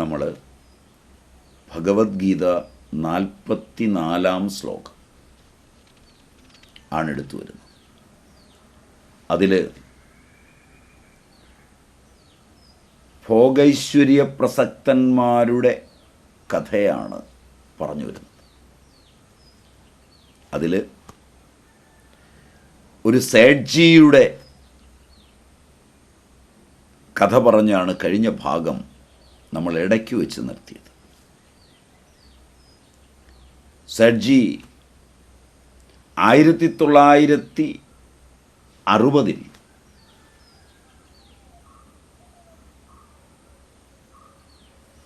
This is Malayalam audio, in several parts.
നമ്മൾ ഭഗവത്ഗീത 44 ശ്ലോകം ആണ് എടുത്തു വരുന്നത്. അതിൽ ഭോഗൈശ്വര്യ പ്രസക്തന്മാരുടെ കഥയാണ് പറഞ്ഞു വരുന്നത്. അതിൽ ഒരു സേഠ്ജിയുടെ കഥ പറഞ്ഞാണ് കഴിഞ്ഞ ഭാഗം നമ്മൾ ഇടയ്ക്ക് വെച്ച് നിർത്തിയത്. സേഠ്ജി 1960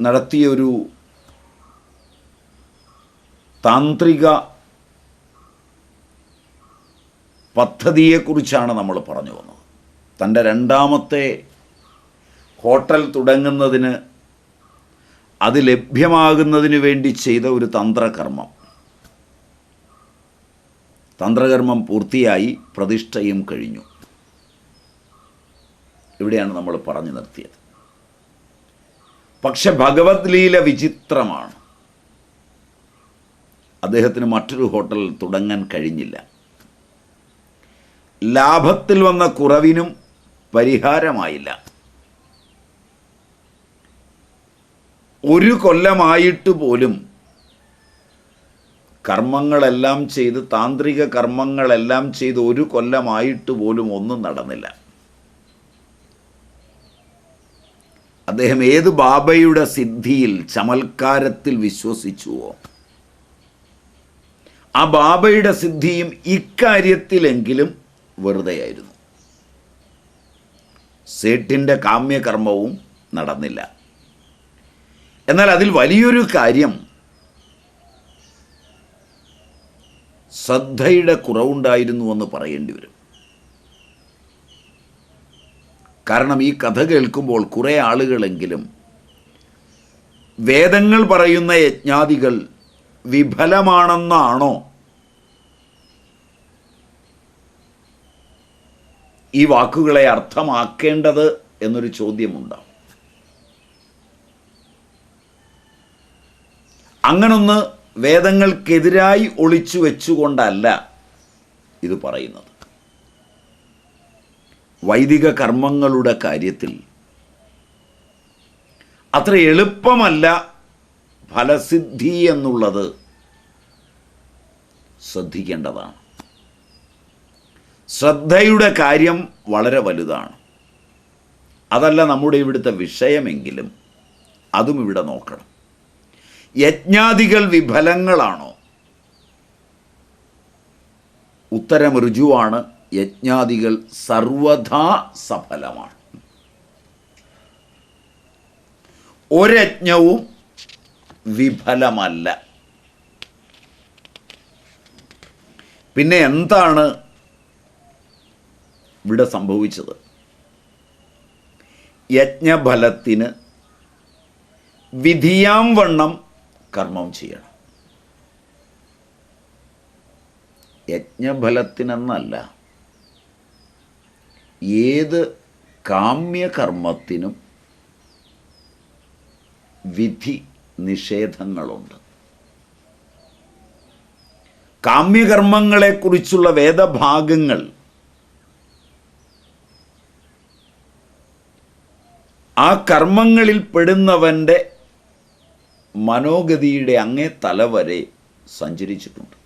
നടത്തിയൊരു താന്ത്രിക പദ്ധതിയെക്കുറിച്ചാണ് നമ്മൾ പറഞ്ഞു വന്നത്. തൻ്റെ രണ്ടാമത്തെ ഹോട്ടൽ തുടങ്ങുന്നതിന് അത് ലഭ്യമാകുന്നതിന് വേണ്ടി ചെയ്ത ഒരു തന്ത്രകർമ്മം പൂർത്തിയായി, പ്രതിഷ്ഠയും കഴിഞ്ഞു. ഇവിടെയാണ് നമ്മൾ പറഞ്ഞു നിർത്തിയത്. പക്ഷെ ഭഗവത് ലീല വിചിത്രമാണ്. അദ്ദേഹത്തിന് മറ്റൊരു ഹോട്ടൽ തുടങ്ങാൻ കഴിഞ്ഞില്ല. ലാഭത്തിൽ വന്ന കുറവിനും പരിഹാരമായില്ല. ഒരു കൊല്ലമായിട്ട് പോലും കർമ്മങ്ങളെല്ലാം ചെയ്ത്, താന്ത്രിക കർമ്മങ്ങളെല്ലാം ചെയ്ത് ഒരു കൊല്ലമായിട്ട് പോലും ഒന്നും നടന്നില്ല. അദ്ദേഹം ഏത് ബാബയുടെ സിദ്ധിയിൽ, ചമൽക്കാരത്തിൽ വിശ്വസിച്ചുവോ, ആ ബാബയുടെ സിദ്ധിയും ഇക്കാര്യത്തിലെങ്കിലും വെറുതെയായിരുന്നു. സേഠിൻ്റെ കാമ്യകർമ്മവും നടന്നില്ല. എന്നാൽ അതിൽ വലിയൊരു കാര്യം ശ്രദ്ധയുടെ കുറവുണ്ടായിരുന്നുവെന്ന് പറയേണ്ടി വരും. കാരണം ഈ കഥ കേൾക്കുമ്പോൾ കുറേ ആളുകളെങ്കിലും വേദങ്ങൾ പറയുന്ന യജ്ഞാദികൾ വിഫലമാണെന്നാണോ ഈ വാക്കുകളെ അർത്ഥമാക്കേണ്ടത് എന്നൊരു ചോദ്യമുണ്ടാവും. അങ്ങനൊന്ന് വേദങ്ങൾക്കെതിരായി ഒളിച്ചു വെച്ചുകൊണ്ടല്ല ഇത് പറയുന്നത്. വൈദിക കർമ്മങ്ങളുടെ കാര്യത്തിൽ അത്ര എളുപ്പമല്ല ഫലസിദ്ധി എന്നുള്ളത് ശ്രദ്ധിക്കേണ്ടതാണ്. ശ്രദ്ധയുടെ കാര്യം വളരെ വലുതാണ്. അതല്ല നമ്മുടെ ഇവിടുത്തെ വിഷയമെങ്കിലും അതും ഇവിടെ നോക്കണം. യജ്ഞാദികൾ വിഫലങ്ങളാണോ? ഉത്തരം ഋജുവാണ്. യജ്ഞാദികൾ സർവഥാ സഫലമാണ്. ഒരജ്ഞവും വിഫലമല്ല. പിന്നെ എന്താണ് ഇവിടെ സംഭവിച്ചത്? യജ്ഞഫലത്തിന് വിധിയാം വണ്ണം കർമ്മം ചെയ്യണം. യജ്ഞഫലത്തിനെന്നല്ല, ഏത് കാമ്യകർമ്മത്തിനും വിധി നിഷേധങ്ങളുണ്ട്. കാമ്യകർമ്മങ്ങളെക്കുറിച്ചുള്ള വേദഭാഗങ്ങൾ ആ കർമ്മങ്ങളിൽ പെടുന്നവൻ്റെ മനോഗതിയുടെ അങ്ങേ തല വരെ സഞ്ചരിച്ചിട്ടുണ്ട്.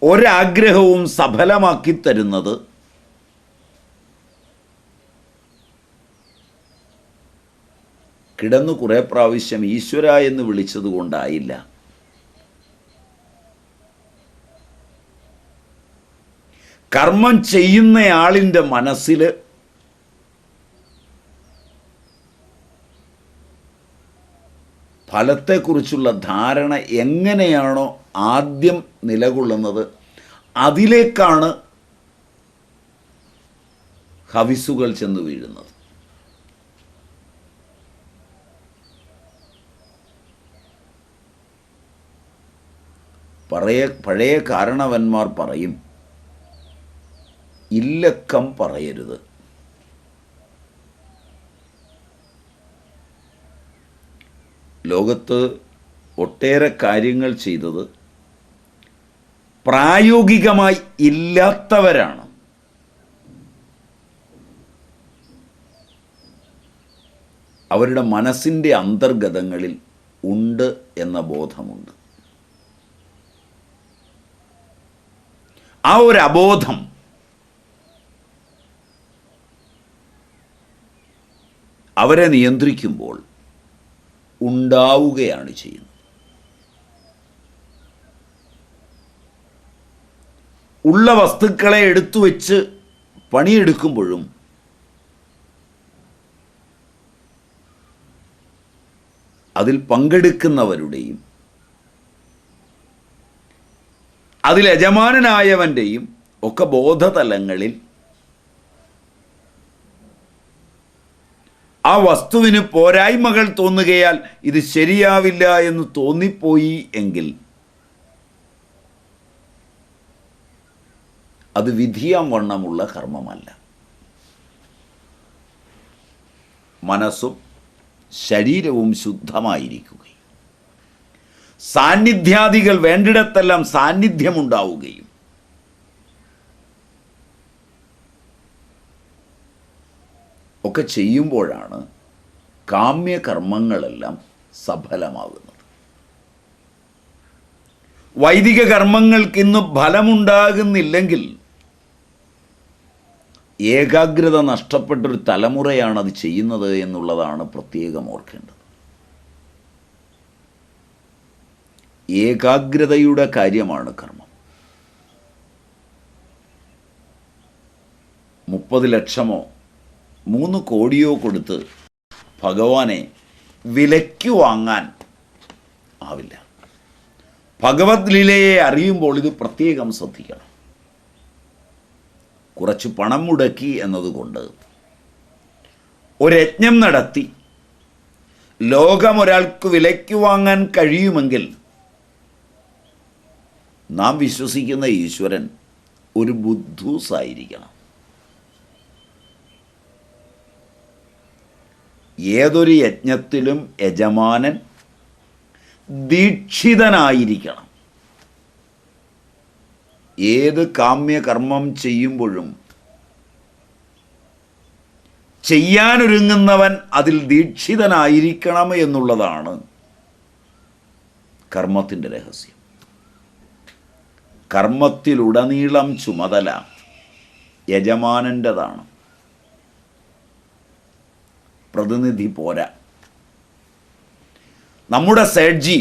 ഒരാഗ്രഹവും സഫലമാക്കി തരുന്നത് കിടന്നു കുറേ പ്രാവശ്യം ഈശ്വര എന്ന് വിളിച്ചത് കൊണ്ടായില്ല. കർമ്മം ചെയ്യുന്നയാളിൻ്റെ മനസ്സിൽ ഫലത്തെക്കുറിച്ചുള്ള ധാരണ എങ്ങനെയാണോ ആദ്യം നിലകൊള്ളുന്നത്, അതിലേക്കാണ് ഹവിസുകൾ ചെന്ന് വീഴുന്നത്. പഴയ കാരണവന്മാർ പറയും, ഇല്ലക്കം പറയരുത്. ലോകത്ത് ഒട്ടേറെ കാര്യങ്ങൾ ചെയ്തത് പ്രായോഗികമായി ഇല്ലാത്തവരാണ്. അവരുടെ മനസ്സിൻ്റെ അന്തർഗതങ്ങളിൽ ഉണ്ട് എന്ന ബോധമുണ്ട്. ആ ഒരു അബോധം അവരെ നിയന്ത്രിക്കുമ്പോൾ ഉണ്ടാവുകയാണ് ചെയ്യുന്നത്. ഉള്ള വസ്തുക്കളെ എടുത്തു വെച്ച് പണിയെടുക്കുമ്പോഴും അതിൽ പങ്കെടുക്കുന്നവരുടെയും അതിൽ യജമാനനായവൻ്റെയും ഒക്കെ ബോധതലങ്ങളിൽ ആ വസ്തുവിന് പോരായ്മകൾ തോന്നുകയാൽ ഇത് ശരിയാവില്ല എന്ന് തോന്നിപ്പോയി എങ്കിൽ അത് വിധിയാം വണ്ണമുള്ള കർമ്മമല്ല. മനസ്സും ശരീരവും ശുദ്ധമായിരിക്കുകയും സാന്നിധ്യാദികൾ വേണ്ടിടത്തെല്ലാം സാന്നിധ്യമുണ്ടാവുകയും ഒക്കെ ചെയ്യുമ്പോഴാണ് കാമ്യകർമ്മങ്ങളെല്ലാം സഫലമാകുന്നത്. വൈദിക കർമ്മങ്ങൾക്കിന്ന് ഫലമുണ്ടാകുന്നില്ലെങ്കിൽ ഏകാഗ്രത നഷ്ടപ്പെട്ടൊരു തലമുറയാണ് അത് ചെയ്യുന്നത് എന്നുള്ളതാണ് പ്രത്യേകം ഓർക്കേണ്ടത്. ഏകാഗ്രതയുടെ കാര്യമാണ് കർമ്മം. 30 ലക്ഷമോ 3 കോടിയോ കൊടുത്ത് ഭഗവാനെ വിലയ്ക്ക് വാങ്ങാൻ ആവില്ല. ഭഗവത് ലീലയെ അറിയുമ്പോൾ ഇത് പ്രത്യേകം ശ്രദ്ധിക്കണം. കുറച്ച് പണം മുടക്കി എന്നതുകൊണ്ട് ഒരു യജ്ഞം നടത്തി ലോകം ഒരാൾക്ക് വിലയ്ക്ക് വാങ്ങാൻ കഴിയുമെങ്കിൽ നാം വിശ്വസിക്കുന്ന ഈശ്വരൻ ഒരു ബുദ്ധൂസായിരിക്കണം. ഏതൊരു യജ്ഞത്തിലും യജമാനൻ ദീക്ഷിതനായിരിക്കണം. ഏത് കാമ്യകർമ്മം ചെയ്യുമ്പോഴും ചെയ്യാനൊരുങ്ങുന്നവൻ അതിൽ ദീക്ഷിതനായിരിക്കണം എന്നുള്ളതാണ് കർമ്മത്തിൻ്റെ രഹസ്യം. കർമ്മത്തിലുടനീളം ചുമതല യജമാനൻ്റെതാണ്, പ്രതിനിധി പോരാ. നമ്മുടെ സേഠ്ജി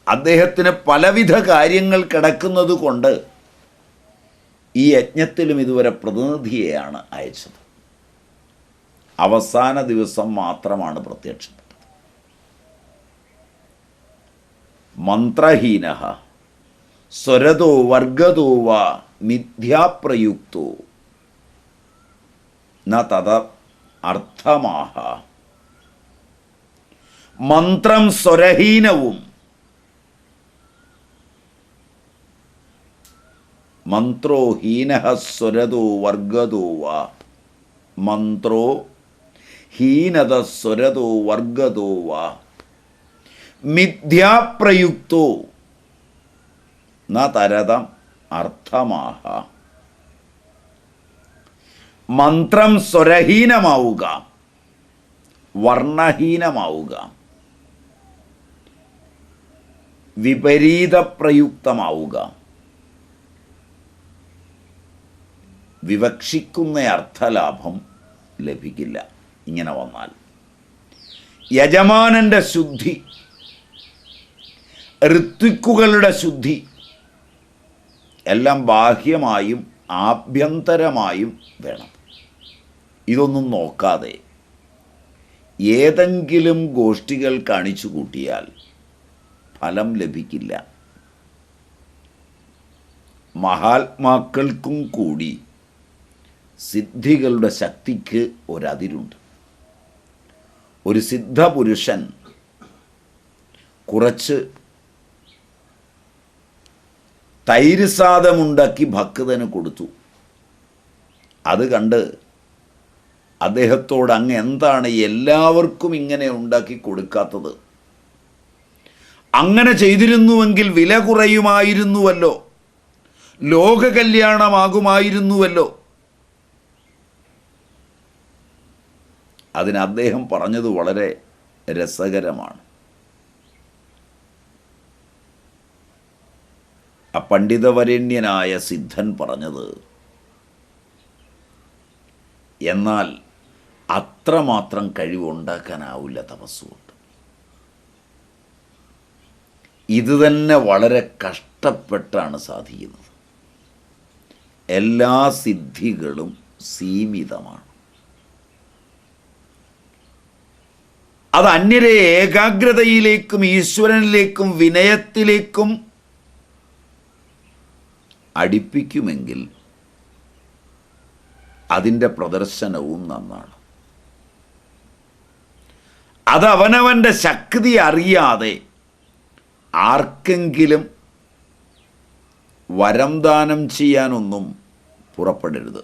അദ്ദേഹത്തിന് പലവിധ കാര്യങ്ങൾ കിടക്കുന്നത് കൊണ്ട് ഈ യജ്ഞത്തിലും ഇതുവരെ പ്രതിനിധിയെയാണ് അയച്ചത്. അവസാന ദിവസം മാത്രമാണ് പ്രത്യക്ഷപ്പെട്ടത്. മന്ത്രഹീന സ്വരതോ വർഗതോ വാ മിഥ്യാപ്രയുക്തോ ന തദ അർത്ഥമാഹ. മന്ത്രം സ്വരഹീനവും മന്ത്രോ ഹീനഃ സ്വരതോ വർഗതോ വാ. മന്ത്രോ ഹീനത സ്വരതോ വർഗതോ വാ മിഥ്യാപ്രയുക്തോ ന തരതം അർത്ഥമാഹ. മന്ത്രം സ്വരഹീനമാവുക, വർണ്ണഹീനമാവുക, വിപരീത പ്രയുക്തമാവുക, വിവക്ഷിക്കുന്ന അർത്ഥലാഭം ലഭിക്കില്ല. ഇങ്ങനെ വന്നാൽ യജമാനൻ്റെ ശുദ്ധി, ഋത്വിക്കുകളുടെ ശുദ്ധി എല്ലാം ബാഹ്യമായും ആഭ്യന്തരമായും വേണം. ഇതൊന്നും നോക്കാതെ ഏതെങ്കിലും ഗോഷ്ഠികൾ കാണിച്ചു കൂട്ടിയാൽ ഫലം ലഭിക്കില്ല. മഹാത്മാക്കൾക്കും കൂടി സിദ്ധികളുടെ ശക്തിക്ക് ഒരതിരുണ്ട്. ഒരു സിദ്ധപുരുഷൻ കുറച്ച് തൈര് സാദമുണ്ടാക്കി ഭക്തന് കൊടുത്തു. അത് കണ്ട് അദ്ദേഹത്തോട് അങ്ങ് എന്താണ് എല്ലാവർക്കും ഇങ്ങനെ ഉണ്ടാക്കി കൊടുക്കാത്തത്? അങ്ങനെ ചെയ്തിരുന്നുവെങ്കിൽ വില കുറയുമായിരുന്നുവല്ലോ, ലോക കല്യാണമാകുമായിരുന്നുവല്ലോ. അതിന് അദ്ദേഹം പറഞ്ഞത് വളരെ രസകരമാണ്. ആ പണ്ഡിതവരേണ്യനായ സിദ്ധൻ പറഞ്ഞത്, എന്നാൽ അത്രമാത്രം കഴിവുണ്ടാക്കാനാവില്ല തപസ്സുകൊണ്ട്. ഇത് തന്നെ വളരെ കഷ്ടപ്പെട്ടാണ് സാധിക്കുന്നത്. എല്ലാ സിദ്ധികളും സീമിതമാണ്. അത് അന്യരെ ഏകാഗ്രതയിലേക്കും ഈശ്വരനിലേക്കും വിനയത്തിലേക്കും അടുപ്പിക്കുമെങ്കിൽ അതിൻ്റെ പ്രദർശനവും നന്നാണ്. അത് അവനവൻ്റെ ശക്തി അറിയാതെ ആർക്കെങ്കിലും വരം ദാനം ചെയ്യാനൊന്നും പുറപ്പെടരുത്.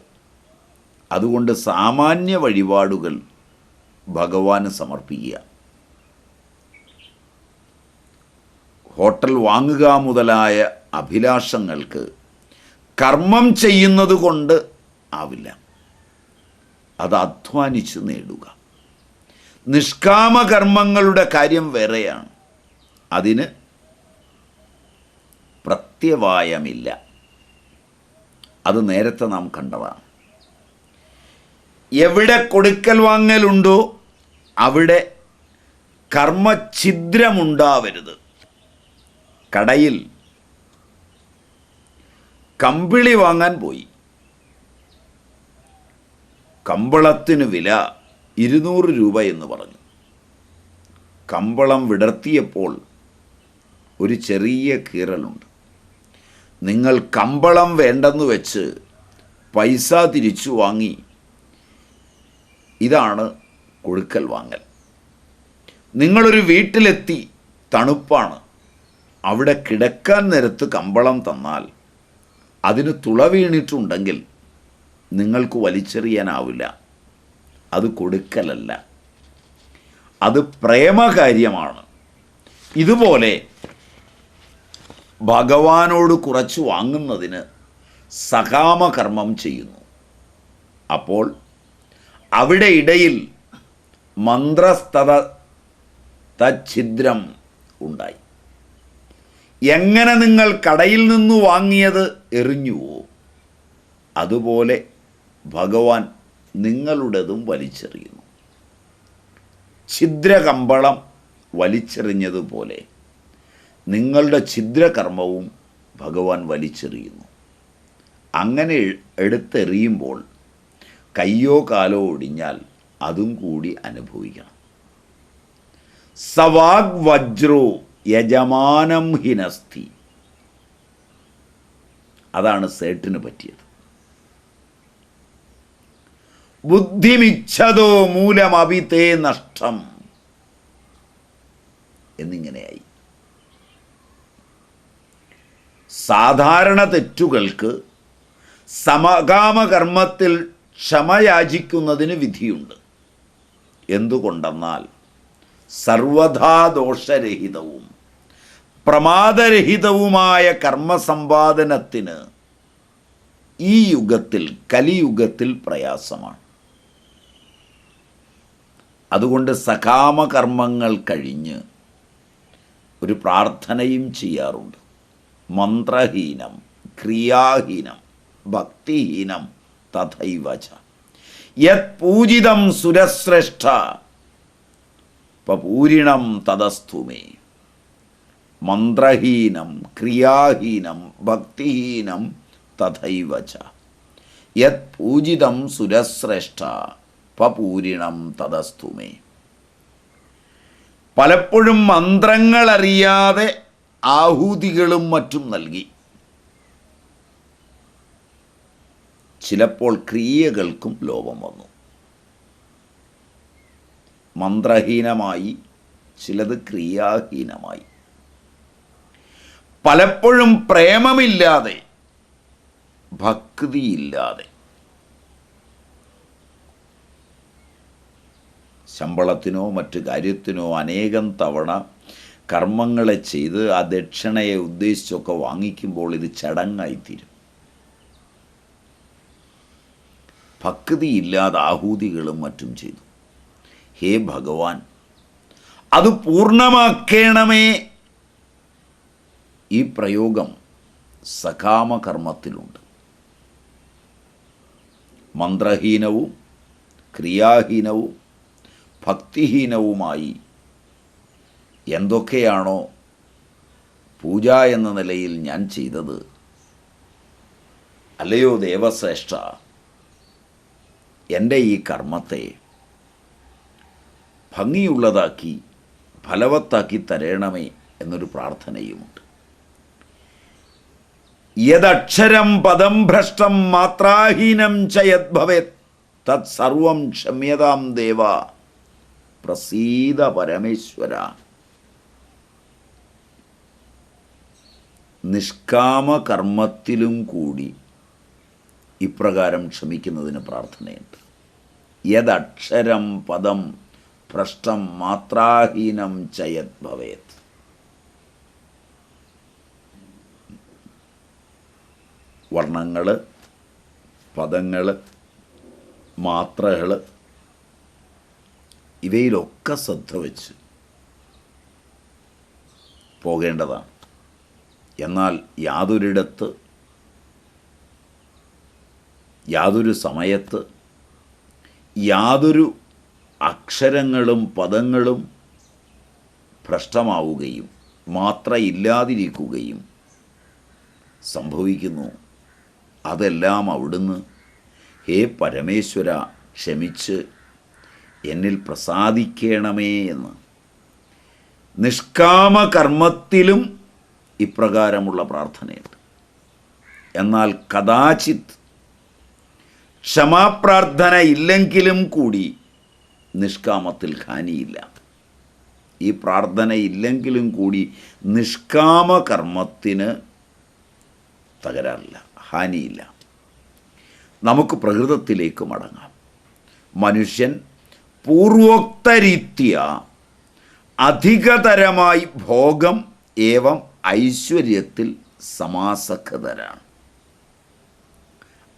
അതുകൊണ്ട് സാമാന്യ വഴിപാടുകൾ ഭഗവാന് സമർപ്പിക്കുക. ഹോട്ടൽ വാങ്ങുക മുതലായ അഭിലാഷങ്ങൾക്ക് കർമ്മം ചെയ്യുന്നത് കൊണ്ട് ആവില്ല. അത് അധ്വാനിച്ച് നേടുക. നിഷ്കാമകർമ്മങ്ങളുടെ കാര്യം വേറെയാണ്. അതിന് പ്രത്യവായമില്ല. അത് നേരത്തെ നാം കണ്ടതാണ്. എവിടെ കൊടുക്കൽ വാങ്ങലുണ്ടോ അവിടെ കർമ്മഛിദ്രമുണ്ടാവരുത്. കടയിൽ കമ്പിളി വാങ്ങാൻ പോയി. കമ്പളത്തിന് വില 200 രൂപ എന്ന് പറഞ്ഞു. കമ്പളം വിടർത്തിയപ്പോൾ ഒരു ചെറിയ കീറലുണ്ട്. നിങ്ങൾ കമ്പളം വേണ്ടെന്ന് വെച്ച് പൈസ തിരിച്ചു വാങ്ങി. ഇതാണ് കൊടുക്കൽ വാങ്ങൽ. നിങ്ങളൊരു വീട്ടിലെത്തി, തണുപ്പാണ്, അവിടെ കിടക്കാൻ നേരത്ത് കമ്പളം തന്നാൽ അതിന് തുള വീണിട്ടുണ്ടെങ്കിൽ നിങ്ങൾക്ക് വലിച്ചെറിയാനാവില്ല. അത് കൊടുക്കലല്ല, അത് പ്രേമകാര്യമാണ്. ഇതുപോലെ ഭഗവാനോട് കുറച്ച് വാങ്ങുന്നതിന് സകാമകർമ്മം ചെയ്യുന്നു. അപ്പോൾ അവിടെ ഇടയിൽ മന്ത്രസ്തത തച്ഛിദ്രം ഉണ്ടായി. എങ്ങനെ നിങ്ങൾ കടയിൽ നിന്ന് വാങ്ങിയത് എറിഞ്ഞുവോ അതുപോലെ ഭഗവാൻ നിങ്ങളുടേതും വലിച്ചെറിയുന്നു. ഛിദ്രകമ്പളം വലിച്ചെറിഞ്ഞതുപോലെ നിങ്ങളുടെ ഛിദ്രകർമ്മവും ഭഗവാൻ വലിച്ചെറിയുന്നു. അങ്ങനെ എടുത്തെറിയുമ്പോൾ കയ്യോ കാലോ ഒടിഞ്ഞാൽ അതും കൂടി അനുഭവിക്കണം. സവാഗ് വജ്രോ യജമാനം ഹിനസ്തി. അതാണ് സേട്ടിന് പറ്റിയത്. ബുദ്ധിമിച്ഛതോ മൂലമഭിതേ നഷ്ടം എന്നിങ്ങനെയായി. സാധാരണ തെറ്റുകൾക്ക് സമകാമകർമ്മത്തിൽ ക്ഷമയാചിക്കുന്നതിന് വിധിയുണ്ട്. എന്തുകൊണ്ടെന്നാൽ സർവഥാ ദോഷരഹിതവും പ്രമാദരഹിതവുമായ കർമ്മസമ്പാദനത്തിന് ഈ യുഗത്തിൽ, കലിയുഗത്തിൽ പ്രയാസമാണ്. അതുകൊണ്ട് സകാമകർമ്മങ്ങൾ കഴിഞ്ഞ് ഒരു പ്രാർത്ഥനയും ചെയ്യാറുണ്ട്. മന്ത്രഹീനം, ക്രിയാഹീനം, ഭക്തിഹീനം തഥൈവച യത് പൂജിതം സുരശ്രേഷ്ഠ പൂരിണം തദസ്തു മേ. മന്ത്രഹീനം, ക്രിയാഹീനം, ഭക്തിഹീനം തഥൈവച യത് പൂജിതം സുരശ്രേഷ്ഠ പൂരിണം തദസ്തു മേ. പലപ്പോഴും മന്ത്രങ്ങളറിയാതെ ആഹൂതികളും മറ്റും നൽകി. ചിലപ്പോൾ ക്രിയകൾക്കും ലോപം വന്നു. മന്ത്രഹീനമായി, ചിലത് ക്രിയാഹീനമായി. പലപ്പോഴും പ്രേമമില്ലാതെ, ഭക്തിയില്ലാതെ. ശമ്പളത്തിനോ മറ്റു കാര്യത്തിനോ അനേകം തവണ കർമ്മങ്ങളെ ചെയ്ത് ആ ദക്ഷിണയെ ഉദ്ദേശിച്ചൊക്കെ വാങ്ങിക്കുമ്പോൾ ഇത് ചടങ്ങായിത്തീരും. ഭക്തിയില്ലാതെ ആഹൂതികളും മറ്റും ചെയ്തു. ഹേ ഭഗവാൻ, അത് പൂർണ്ണമാക്കേണമേ. ഈ പ്രയോഗം സകാമകർമ്മത്തിലുണ്ട്. മന്ത്രഹീനവും ക്രിയാഹീനവും ഭക്തിഹീനവുമായി എന്തൊക്കെയാണോ പൂജ എന്ന നിലയിൽ ഞാൻ ചെയ്തത്, അല്ലയോ ദേവശ്രേഷ്ഠ, എൻ്റെ ഈ കർമ്മത്തെ ഭംഗിയുള്ളതാക്കി ഫലവത്താക്കി തരണമേ എന്നൊരു പ്രാർത്ഥനയുമുണ്ട്. യദക്ഷരം പദം ഭ്രഷ്ടം മാത്രാഹീനം ച യദ്ഭവേത് തത് സർവം ക്ഷമ്യതാം ദേവ പ്രസീദ പരമേശ്വര. നിഷ്കാമകർമ്മത്തിലും കൂടി ഇപ്രകാരം ക്ഷമിക്കുന്നതിന് പ്രാർത്ഥനയുണ്ട്. യദക്ഷരം പദം ഭ്രഷ്ടം മാത്രാഹീനം ച യദ്ഭവേത്. വർണ്ണങ്ങൾ, പദങ്ങൾ, മാത്രകൾ ഇവയിലൊക്കെ ശ്രദ്ധ വെച്ച് പോകേണ്ടതാണ്. എന്നാൽ യാതൊരിടത്ത് യാതൊരു സമയത്ത് യാതൊരു അക്ഷരങ്ങളും പദങ്ങളും ഭ്രഷ്ടമാവുകയും മാത്രയില്ലാതിരിക്കുകയും സംഭവിക്കുന്നു. അതെല്ലാം അവിടുന്ന് ഹേ പരമേശ്വര ക്ഷമിച്ച് എന്നിൽ പ്രസാദിക്കണമേ എന്ന് നിഷ്കാമകർമ്മത്തിലും ഇപ്രകാരമുള്ള പ്രാർത്ഥനയുണ്ട്. എന്നാൽ കഥാചിത് ക്ഷമാപ്രാർത്ഥന ഇല്ലെങ്കിലും കൂടി നിഷ്കാമത്തിൽ ഹാനിയില്ല. ഈ പ്രാർത്ഥന ഇല്ലെങ്കിലും കൂടി നിഷ്കാമകർമ്മത്തിന് തകരാറില്ല, ഹാനിയില്ല. നമുക്ക് പ്രകൃതത്തിലേക്ക് മടങ്ങാം. മനുഷ്യൻ പൂർവോക്തരീത്യ അധികതരമായി ഭോഗം ഏവം ഐശ്വര്യത്തിൽ സമാസക്തരാണ്.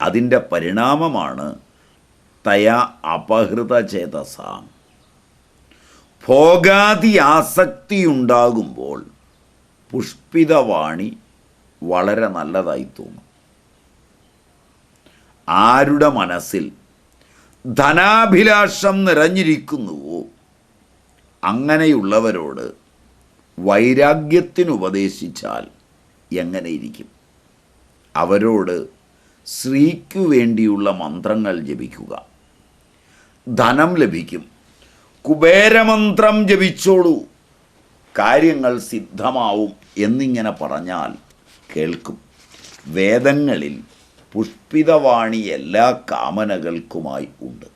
അതിൻ്റെ പരിണാമമാണ് തയാ അപഹൃതചേതസാം. ഭോഗാദി ആസക്തിയുണ്ടാകുമ്പോൾ പുഷ്പിതവാണി വളരെ നല്ലതായി തോന്നും. ആരുടെ മനസ്സിൽ ധനാഭിലാഷം നിറഞ്ഞിരിക്കുന്നുവോ അങ്ങനെയുള്ളവരോട് വൈരാഗ്യത്തിനുപദേശിച്ചാൽ എങ്ങനെയിരിക്കും? അവരോട് സ്ത്രീക്കു വേണ്ടിയുള്ള മന്ത്രങ്ങൾ ജപിക്കുക, ധനം ലഭിക്കും. കുബേരമന്ത്രം ജപിച്ചോളൂ, കാര്യങ്ങൾ സിദ്ധമാവും എന്നിങ്ങനെ പറഞ്ഞാൽ കേൾക്കും. വേദങ്ങളിൽ പുഷ്പിതവാണി എല്ലാ കാമനകൾക്കുമായി ഉണ്ട്.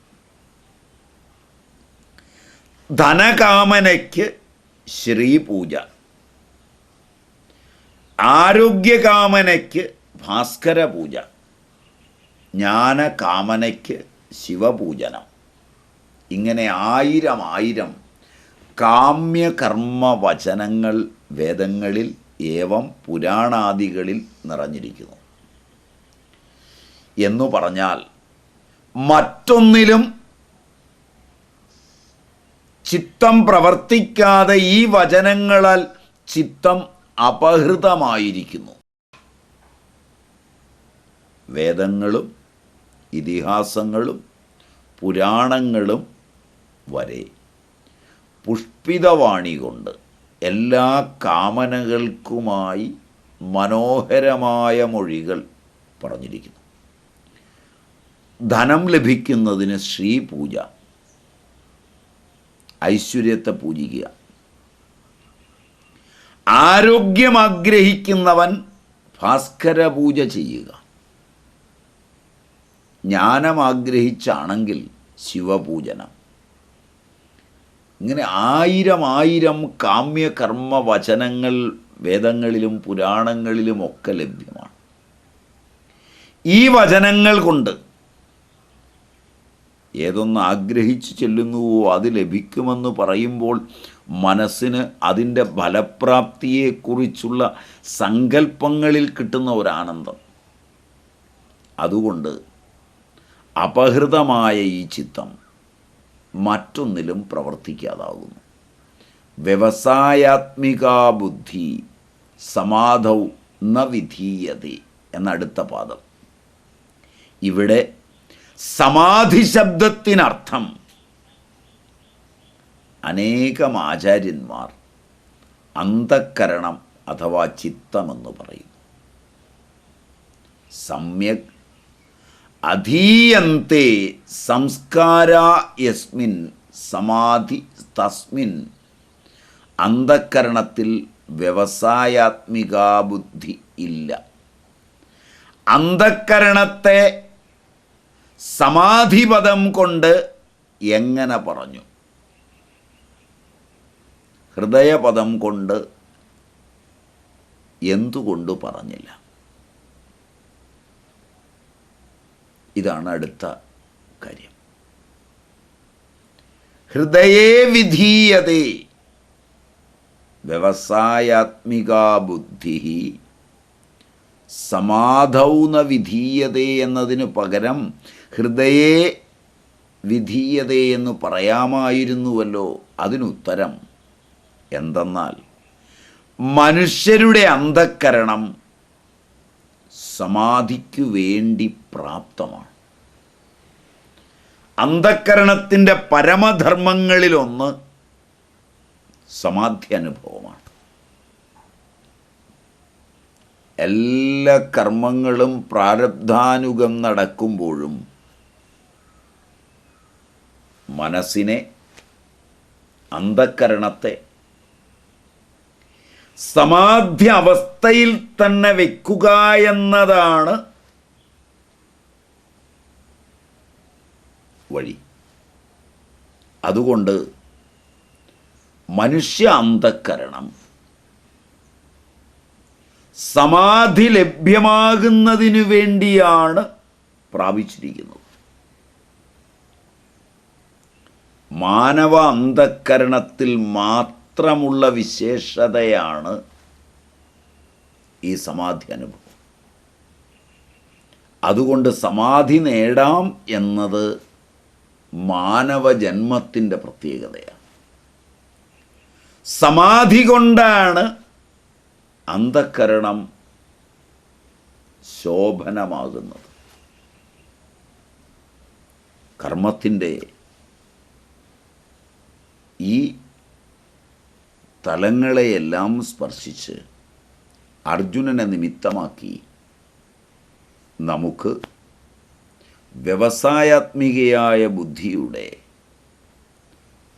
ധനകാമനയ്ക്ക് ശ്രീപൂജ, ആരോഗ്യകാമനയ്ക്ക് ഭാസ്കര പൂജ, ജ്ഞാനകാമനയ്ക്ക് ശിവപൂജനം. ഇങ്ങനെ ആയിരം കാമ്യകർമ്മ വചനങ്ങൾ വേദങ്ങളിൽ ഏവം പുരാണാദികളിൽ നിറഞ്ഞിരിക്കുന്നു. എന്നു പറഞ്ഞാൽ മറ്റൊന്നിലും ചിത്തം പ്രവർത്തിക്കാതെ ഈ വചനങ്ങളാൽ ചിത്തം അപഹൃതമായിരിക്കുന്നു. വേദങ്ങളും ഇതിഹാസങ്ങളും പുരാണങ്ങളും വരെ പുഷ്പിതവാണി കൊണ്ട് എല്ലാ കാമനകൾക്കുമായി മനോഹരമായ മൊഴികൾ പറഞ്ഞിരിക്കുന്നു. ധനം ലഭിക്കുന്നതിന് ശ്രീപൂജ, ഐശ്വര്യത്തെ പൂജിക്കുക. ആരോഗ്യം ആഗ്രഹിക്കുന്നവൻ ഭാസ്കര പൂജ ചെയ്യുക. ജ്ഞാനം ആഗ്രഹിച്ചാണെങ്കിൽ ശിവപൂജനം. ഇങ്ങനെ ആയിരം കാമ്യകർമ്മ വചനങ്ങൾ വേദങ്ങളിലും പുരാണങ്ങളിലുമൊക്കെ ലഭ്യമാണ്. ഈ വചനങ്ങൾ കൊണ്ട് ഏതൊന്ന് ആഗ്രഹിച്ചു ചെല്ലുന്നുവോ അത് ലഭിക്കുമെന്ന് പറയുമ്പോൾ മനസ്സിന് അതിൻ്റെ ഫലപ്രാപ്തിയെക്കുറിച്ചുള്ള സങ്കല്പങ്ങളിൽ കിട്ടുന്ന ഒരാനന്ദം. അതുകൊണ്ട് അപഹൃതമായ ഈ ചിത്തം മറ്റൊന്നിലും പ്രവർത്തിക്കാതാകുന്നു. വ്യവസായാത്മികാ ബുദ്ധി സമാധൗ ന വിധീയതേ എന്നടുത്ത പാദം. ഇവിടെ സമാധി ശബ്ദത്തിനർത്ഥം അനേകം ആചാര്യന്മാർ അന്തഃകരണം അഥവാ ചിത്തമെന്ന് പറയുന്നു. സമ്യക് അധീയന്തെ സംസ്കാരാ യസ്മിൻ സമാധി തസ്മിൻ. അന്തഃകരണത്തിൽ വ്യവസായാത്മികാ ബുദ്ധി ഇല്ല. അന്തഃകരണത്തെ സമാധിപദം കൊണ്ട് എങ്ങനെ പറഞ്ഞു? ഹൃദയപദം കൊണ്ട് എന്തുകൊണ്ട് പറഞ്ഞില്ല? ഇതാണ് അടുത്ത കാര്യം. ഹൃദയേ വിധീയതേ വ്യവസായാത്മികാ ബുദ്ധി സമാധൗ ന വിധീയതേ എന്നതിന് പകരം ഹൃദയേ വിധീയതേ എന്ന് പറയാമായിരുന്നുവല്ലോ. അതിനുത്തരം എന്തെന്നാൽ മനുഷ്യരുടെ അന്തഃകരണം സമാധിക്കു വേണ്ടി പ്രാപ്തമാണ്. അന്തഃകരണത്തിൻ്റെ പരമധർമ്മങ്ങളിലൊന്ന് സമാധി അനുഭവമാണ്. എല്ലാ കർമ്മങ്ങളും പ്രാരബ്ധാനുഗം നടക്കുമ്പോഴും മനസ്സിനെ, അന്തഃകരണത്തെ സമാധി അവസ്ഥയിൽ തന്നെ വെക്കുക എന്നതാണ് വഴി. അതുകൊണ്ട് മനുഷ്യ അന്തഃകരണം സമാധി ലഭ്യമാകുന്നതിനു വേണ്ടിയാണ് പ്രാപിച്ചിരിക്കുന്നത്. മാനവ അന്തഃകരണത്തിൽ മാത്രമുള്ള വിശേഷതയാണ് ഈ സമാധി അനുഭവം. അതുകൊണ്ട് സമാധി നേടാം എന്നത് മാനവജന്മത്തിൻ്റെ പ്രത്യേകതയാണ്. സമാധി കൊണ്ടാണ് അന്തഃകരണം ശോഭനമാകുന്നത്. കർമ്മത്തിൻ്റെ ഈ തലങ്ങളെയെല്ലാം സ്പർശിച്ച് അർജുനനെ നിമിത്തമാക്കി നമുക്ക് വ്യവസായാത്മികയായ ബുദ്ധിയുടെ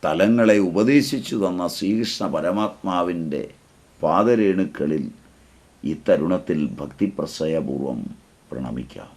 തലങ്ങളെ ഉപദേശിച്ചു തന്ന ശ്രീകൃഷ്ണ പരമാത്മാവിൻ്റെ പാദരേണുക്കളിൽ ഈ തരുണത്തിൽ ഭക്തിപ്രസയപൂർവം പ്രണമിക്കാം.